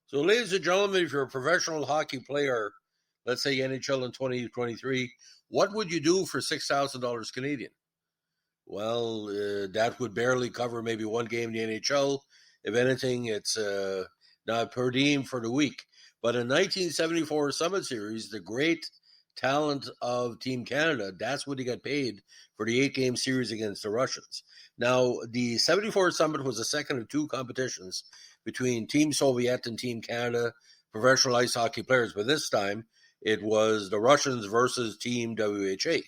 So, ladies and gentlemen, if you're a professional hockey player, let's say NHL in 2023, what would you do for $6,000 Canadian? Well, that would barely cover maybe one game in the NHL. If anything, it's not per diem for the week. But in 1974 Summit Series, the great talent of Team Canada, that's what he got paid for the 8-game series against the Russians. Now, the 74 Summit was the second of two competitions between Team Soviet and Team Canada professional ice hockey players. But this time, it was the Russians versus Team WHA.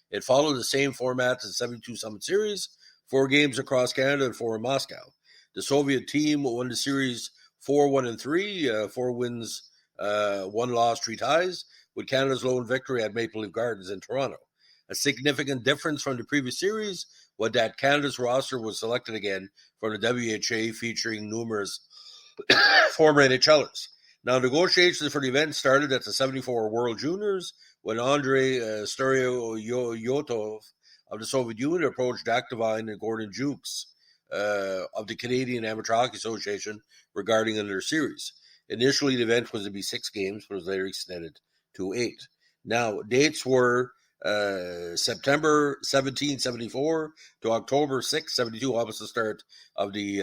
It followed the same format as the 72 Summit Series, 4 games across Canada and 4 in Moscow. The Soviet team won the series 4-1-3, 4 wins, 1 loss, 3 ties, with Canada's lone victory at Maple Leaf Gardens in Toronto. A significant difference from the previous series was that Canada's roster was selected again from the WHA, featuring numerous former NHLers. Now, negotiations for the event started at the 74 World Juniors when Andrei Storyotov of the Soviet Union approached Dak Devine and Gordon Jukes of the Canadian Amateur Hockey Association regarding another series. Initially, the event was to be 6 games, but was later extended to 8. Now, dates were September 17, 74 to October 6, 72, almost the start of the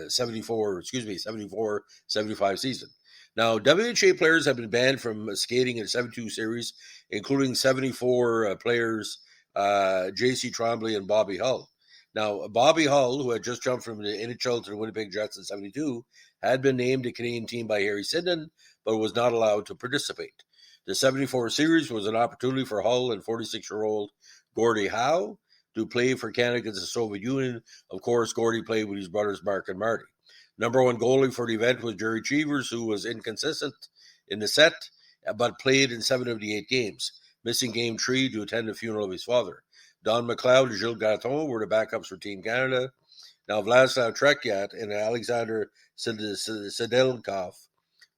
74-75 season. Now, WHA players have been banned from skating in the 72 series, including 74 players, J.C. Tremblay and Bobby Hull. Now, Bobby Hull, who had just jumped from the NHL to the Winnipeg Jets in 72, had been named the Canadian team by Harry Sidnan, but was not allowed to participate. The 74 series was an opportunity for Hull and 46-year-old Gordie Howe to play for Canada against the Soviet Union. Of course, Gordie played with his brothers Mark and Marty. Number 1 goalie for the event was Jerry Cheevers, who was inconsistent in the set, but played in 7 of the 8 games, missing Game 3 to attend the funeral of his father. Don McLeod and Gilles Gaton were the backups for Team Canada. Now, Vladislav Tretyak and Alexander Sedelkov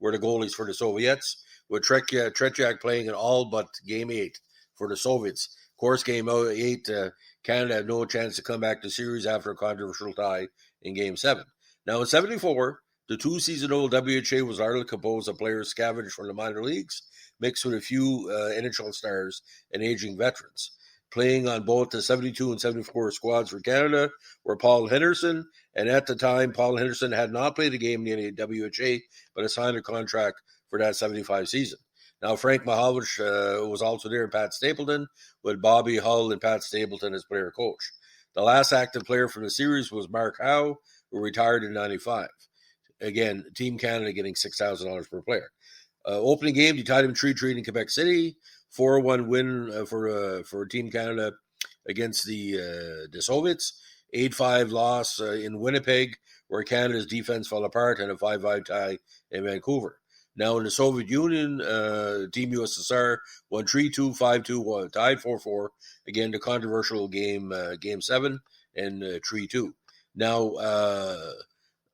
were the goalies for the Soviets, with Tretyak playing in all but Game 8 for the Soviets. Of course, Game 8, Canada had no chance to come back to the series after a controversial tie in Game 7. Now, in 74, the 2-season-old WHA was largely composed of players scavenged from the minor leagues, mixed with a few NHL stars and aging veterans. Playing on both the 72 and 74 squads for Canada were Paul Henderson, and at the time, Paul Henderson had not played a game in the WHA, but had signed a contract for that 75 season. Now, Frank Mahovich was also there, and Pat Stapleton, with Bobby Hull and Pat Stapleton as player coach. The last active player from the series was Mark Howe, who retired in 95. Again, Team Canada getting $6,000 per player. Opening game, the tied him 3-3 in Quebec City. 4-1 win for Team Canada against the Soviets. 8-5 loss in Winnipeg, where Canada's defense fell apart, and a 5-5 tie in Vancouver. Now, in the Soviet Union, Team USSR won 3-2, 5-2, tied 4-4. Again, the controversial game 7, and 3-2. Now,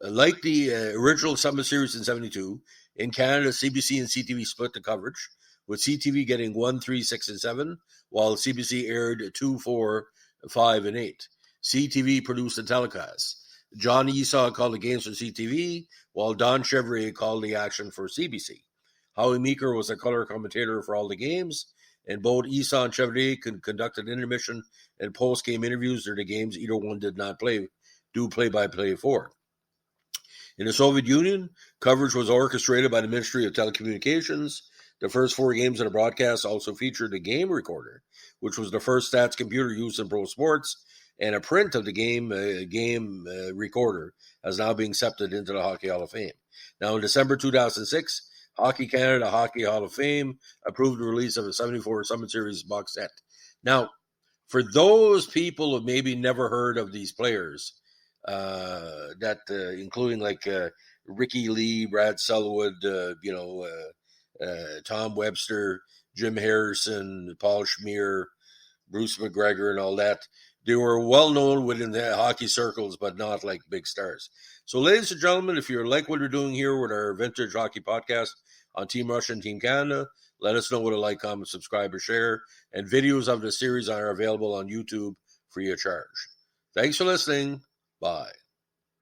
like the original Summit Series in 72, in Canada, CBC and CTV split the coverage, with CTV getting 1, 3, 6, and 7, while CBC aired 2, 4, 5, and 8. CTV produced the telecasts. John Esau called the games for CTV, while Don Chevrier called the action for CBC. Howie Meeker was the color commentator for all the games, and both Esau and Chevrier conducted intermission and post-game interviews during the games either one did not do play-by-play for. In the Soviet Union, coverage was orchestrated by the Ministry of Telecommunications. The first 4 games of the broadcast also featured a game recorder, which was the first stats computer used in pro sports, and a print of the game recorder has now been accepted into the Hockey Hall of Fame. Now, in December 2006, Hockey Canada Hockey Hall of Fame approved the release of a 74 Summit Series box set. Now, for those people who maybe never heard of these players, including like Ricky Lee, Brad Selwood, Tom Webster, Jim Harrison, Paul Schmier, Bruce McGregor, and all that, they were well known within the hockey circles, but not like big stars. So, ladies and gentlemen, if you like what we're doing here with our vintage hockey podcast on Team Russia and Team Canada, let us know with a like, comment, subscribe, or share. And videos of the series are available on YouTube free of charge. Thanks for listening. Bye.